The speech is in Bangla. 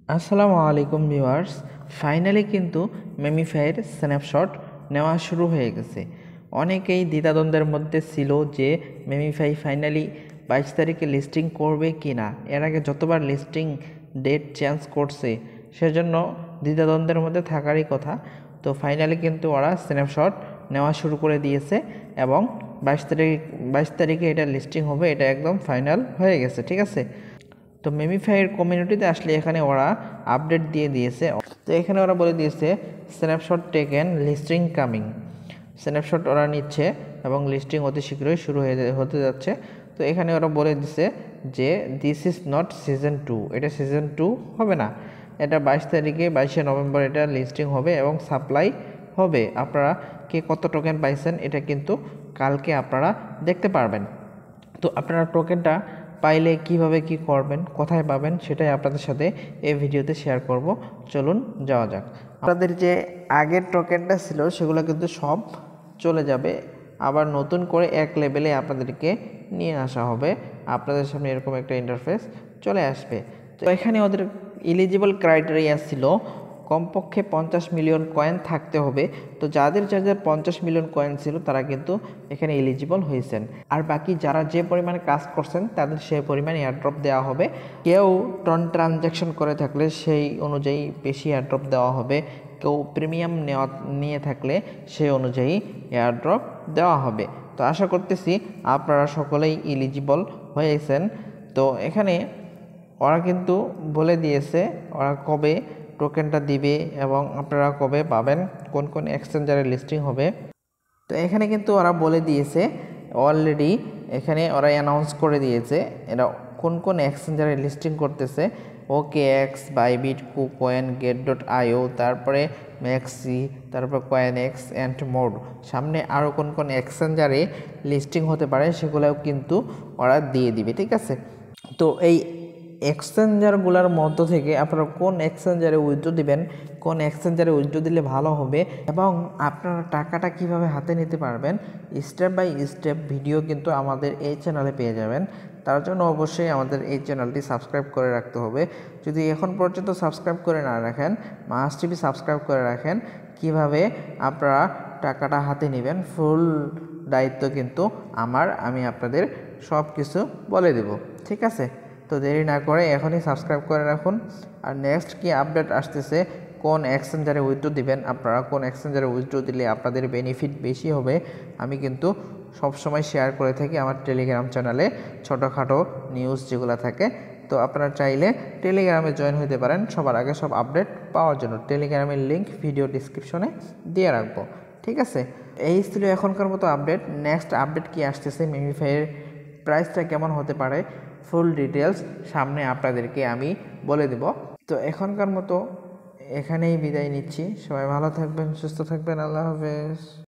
আসসালামু আলাইকুম ভিউয়ার্স। ফাইনালি কিন্তু মেমিফাইয়ের স্ন্যাপশট নেওয়া শুরু হয়ে গেছে। অনেকেই দ্বিধাদ্বন্দ্বের মধ্যে ছিল যে মেমিফাই ফাইনালি 22 তারিখে লিস্টিং করবে কি না। এর আগে যতবার লিস্টিং ডেট চেঞ্জ করছে, সেজন্য দ্বিধাদ্বন্দ্বের মধ্যে থাকারই কথা। তো ফাইনালি কিন্তু ওরা স্ন্যাপশট নেওয়া শুরু করে দিয়েছে এবং 22 তারিখে এটা লিস্টিং হবে, এটা একদম ফাইনাল হয়ে গেছে। ঠিক আছে, তো মেমিফাইয়ের কমিউনিটিতে আসলে এখানে ওরা আপডেট দিয়ে দিয়েছে। তো এখানে ওরা বলে দিয়েছে snapshot taken, listing coming. Snapshot ওরা নিচ্ছে এবং লিস্টিং অতি শীঘ্রই শুরু হতে যাচ্ছে। তো এখানে ওরা বলে দিছে যে দিস ইজ নট সিজন 2, এটা সিজন 2 হবে না। এটা 22 নভেম্বর এটা লিস্টিং হবে এবং সাপ্লাই হবে। আপনারা কে কত টোকেন পাইছেন এটা কিন্তু কালকে আপনারা দেখতে পারবেন। তো আপনারা টোকেনটা পাইলে কিভাবে কি করবেন, কোথায় পাবেন, সেটাই আপনাদের সাথে এই ভিডিওতে শেয়ার করব। চলুন যাওয়া যাক। আপনাদের যে আগের টোকেনটা ছিল সেগুলো কিন্তু সব চলে যাবে, আবার নতুন করে এক লেভেলে আপনাদেরকে নিয়ে আসা হবে। আপনাদের সামনে এরকম একটা ইন্টারফেস চলে আসবে। তো এখানে ওদের এলিজিবল ক্রাইটেরিয়া ছিল কমপক্ষে 50 মিলিয়ন কয়েন থাকতে হবে। তো যাদের 50 মিলিয়ন কয়েন ছিল তারা কিন্তু এখানে এলিজিবল হয়েছেন। আর বাকি যারা যে পরিমাণে কাজ করছেন তাদের সেই পরিমাণ এয়ারড্রপ দেওয়া হবে। কেউ ট্রানজ্যাকশন করে থাকলে সেই অনুযায়ী বেশি এয়ারড্রপ দেওয়া হবে। কেউ প্রিমিয়াম নিয়ে থাকলে সেই অনুযায়ী এয়ারড্রপ দেওয়া হবে। তো আশা করতেছি আপনারা সকলেই এলিজিবল হয়েছেন। তো এখানে ওরা কিন্তু বলে দিয়েছে ওরা কবে টোকেনটা দিবে এবং আপনারা কবে পাবেন, কোন কোন এক্সচেঞ্জারে লিস্টিং হবে। তো এখানে কিন্তু ওরা বলে দিয়েছে অলরেডি, এখানে ওরা অ্যানাউন্স করে দিয়েছে এরা কোন কোন এক্সচেঞ্জারে লিস্টিং করতেছে। OKX, বাইবিট, কুকয়েন, get.io, তারপরে ম্যাক্সি, তারপর কয়েনএক্স অ্যান্ড মোর। সামনে আরও কোন কোন এক্সচেঞ্জারে লিস্টিং হতে পারে সেগুলোও কিন্তু ওরা দিয়ে দিবে। ঠিক আছে, তো এই এক্সচেঞ্জারগুলোর মধ্য থেকে আপনারা কোন এক্সচেঞ্জারে উইথড্র দিবেন, কোন এক্সচেঞ্জারে উইথড্র দিলে ভালো হবে এবং আপনারা টাকাটা কিভাবে হাতে নিতে পারবেন, স্টেপ বাই স্টেপ ভিডিও কিন্তু আমাদের এই চ্যানেলে পেয়ে যাবেন। তার জন্য অবশ্যই আমাদের এই চ্যানেলটি সাবস্ক্রাইব করে রাখতে হবে। যদি এখন পর্যন্ত সাবস্ক্রাইব করে না রাখেন, মাস্ট বি সাবস্ক্রাইব করে রাখেন। কিভাবে আপনারা টাকাটা হাতে নেবেন ফুল দায়িত্ব কিন্তু আমি আপনাদের সব কিছু বলে দেব। ঠিক আছে, তো দেরি না করে এখনই সাবস্ক্রাইব করে রাখুন। আর নেক্সট কি আপডেট আসতেছে, কোন এক্সচেঞ্জারে উইথড্র দিবেন, আপনারা কোন এক্সচেঞ্জারে উইথড্র দিলে আপনাদের বেনিফিট বেশি হবে, আমি কিন্তু সবসময় শেয়ার করে থাকি আমার টেলিগ্রাম চ্যানেলে ছোটোখাটো নিউজ যেগুলো থাকে। তো আপনারা চাইলে টেলিগ্রামে জয়েন হতে পারেন সবার আগে সব আপডেট পাওয়ার জন্য। টেলিগ্রামের লিঙ্ক ভিডিও ডিসক্রিপশনে দিয়ে রাখবো। ঠিক আছে, এই ছিল এখনকার মতো আপডেট। নেক্সট আপডেট কি আসতেছে, মেমিফাইয়ের প্রাইসটা কেমন হতে পারে, ফুল ডিটেলস সামনে আপনাদেরকে আমি বলে দেব। তো এখনকার মতো এখানেই বিদায় নিচ্ছি। সবাই ভালো থাকবেন, সুস্থ থাকবেন। আল্লাহ হাফেজ।